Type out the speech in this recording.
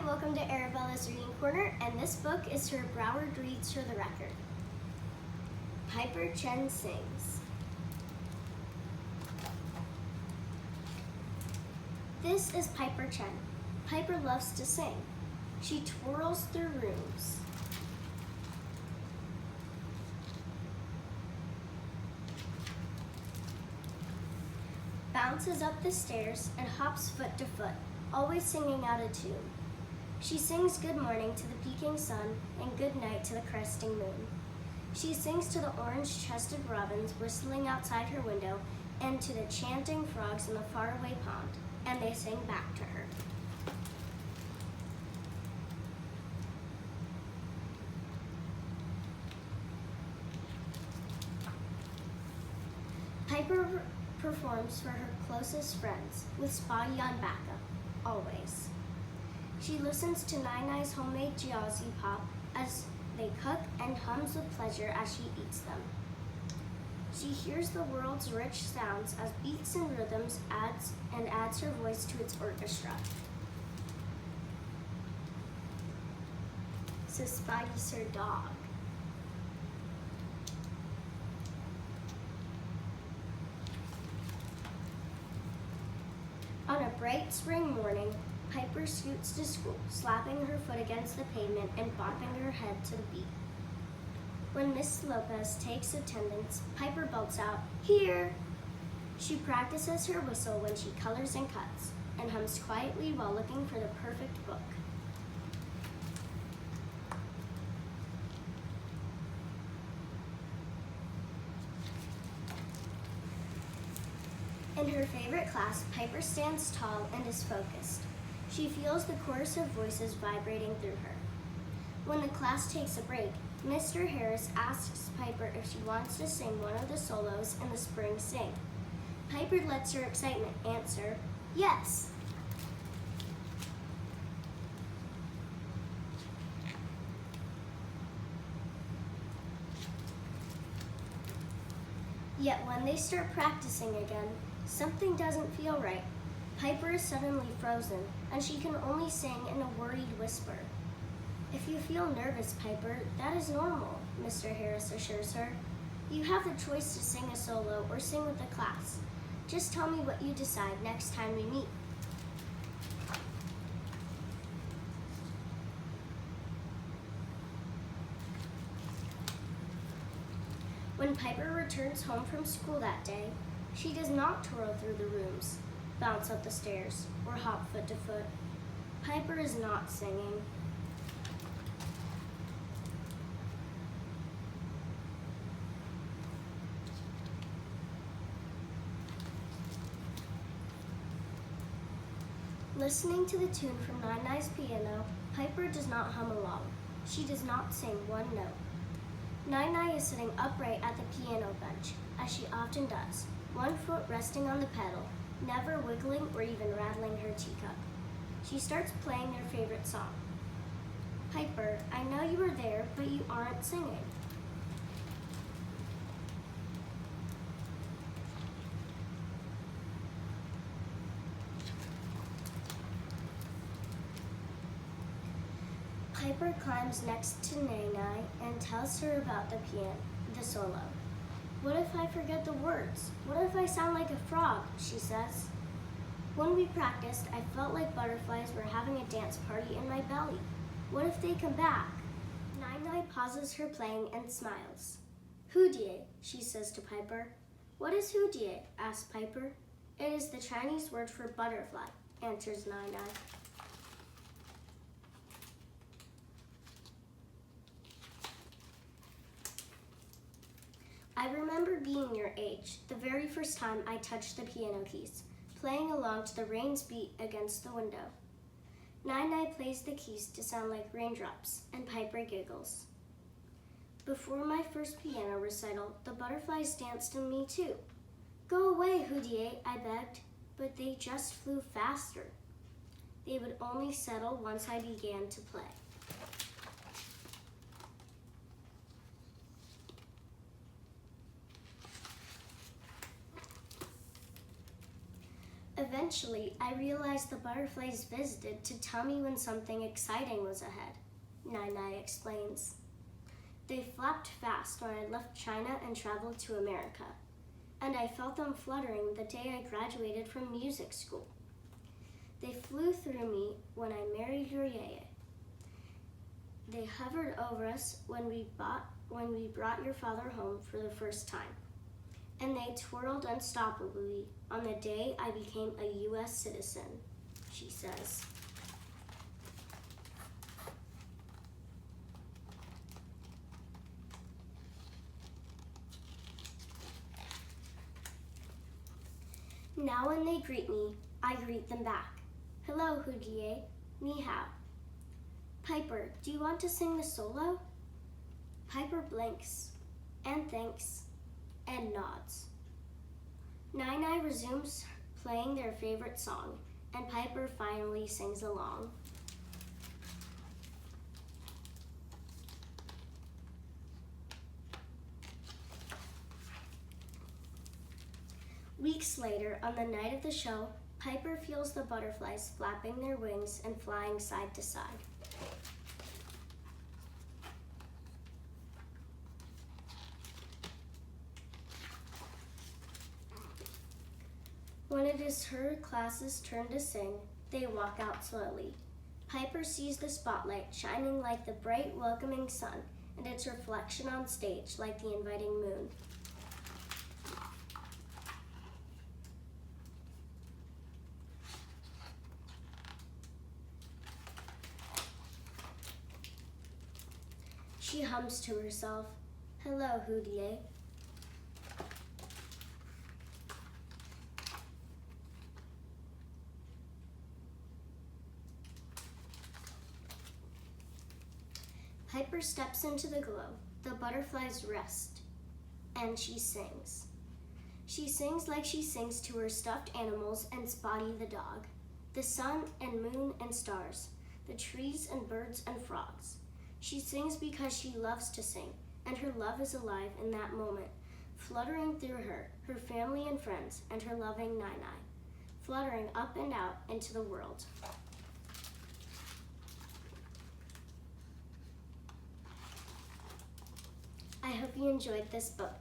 welcome to Arabella's Reading Corner, and this book is her Broward Reads for the Record. Piper Chen Sings. This is Piper Chen. Piper loves to sing. She twirls through rooms. Bounces up the stairs and hops foot to foot, always singing out a tune. She sings good morning to the peeking sun and good night to the cresting moon. She sings to the orange-chested robins whistling outside her window and to the chanting frogs in the faraway pond, and they sing back to her. Piper performs for her closest friends, with Spotty on backup, always. She listens to Nine-Eye's homemade Jiaozi pop as they cook and hums with pleasure as she eats them. She hears the world's rich sounds as beats and rhythms adds her voice to its orchestra. So Spotty's her dog. On a bright spring morning, Piper scoots to school, slapping her foot against the pavement and bopping her head to the beat. When Miss Lopez takes attendance, Piper belts out, "Here!" She practices her whistle when she colors and cuts, and hums quietly while looking for the perfect book. In her favorite class, Piper stands tall and is focused. She feels the chorus of voices vibrating through her. When the class takes a break, Mr. Harris asks Piper if she wants to sing one of the solos in the spring sing. Piper lets her excitement answer, "Yes." Yet when they start practicing again, something doesn't feel right. Piper is suddenly frozen, and she can only sing in a worried whisper. "If you feel nervous, Piper, that is normal," Mr. Harris assures her. "You have the choice to sing a solo or sing with the class. Just tell me what you decide next time we meet." When Piper returns home from school that day, she does not twirl through the rooms, bounce up the stairs, or hop foot to foot. Piper is not singing. Listening to the tune from Nine-Eye's piano, Piper does not hum along. She does not sing one note. Nine-Eye is sitting upright at the piano bench, as she often does, one foot resting on the pedal, never wiggling or even rattling her teacup. She starts playing their favorite song. "Piper, I know you are there, but you aren't singing." Piper climbs next to Nine-Eye and tells her about the solo. "What if I forget the words? What if I sound like a frog?" she says. "When we practiced, I felt like butterflies were having a dance party in my belly. What if they come back?" Nine-Eye pauses her playing and smiles. "Hudie," she says to Piper. "What is hudie?" asks Piper. "It is the Chinese word for butterfly," answers Nine-Eye. "I remember being your age, the very first time I touched the piano keys, playing along to the rain's beat against the window." Nine-Eye plays the keys to sound like raindrops, and Piper giggles. "Before my first piano recital, the butterflies danced in me too. 'Go away, Hudie,' I begged, but they just flew faster. They would only settle once I began to play." Eventually, I realized the butterflies visited to tell me when something exciting was ahead, Nai explains. They flapped fast when I left China and traveled to America, and I felt them fluttering the day I graduated from music school. They flew through me when I married your yaya. They hovered over us when we brought your father home for the first time. And they twirled unstoppably on the day I became a U.S. citizen, she says. Now when they greet me, I greet them back. Hello, Hudie, ni hao. Piper, do you want to sing the solo? Piper blinks and thanks and nods. Nai resumes playing their favorite song, and Piper finally sings along. Weeks later, on the night of the show, Piper feels the butterflies flapping their wings and flying side to side. When it is her class's turn to sing, they walk out slowly. Piper sees the spotlight shining like the bright, welcoming sun, and its reflection on stage like the inviting moon. She hums to herself, "Hello, Hudie." Piper steps into the glow. The butterflies rest, and she sings. She sings like she sings to her stuffed animals and Spotty the dog, the sun and moon and stars, the trees and birds and frogs. She sings because she loves to sing, and her love is alive in that moment, fluttering through her, her family and friends, and her loving Nai, fluttering up and out into the world. I hope you enjoyed this book.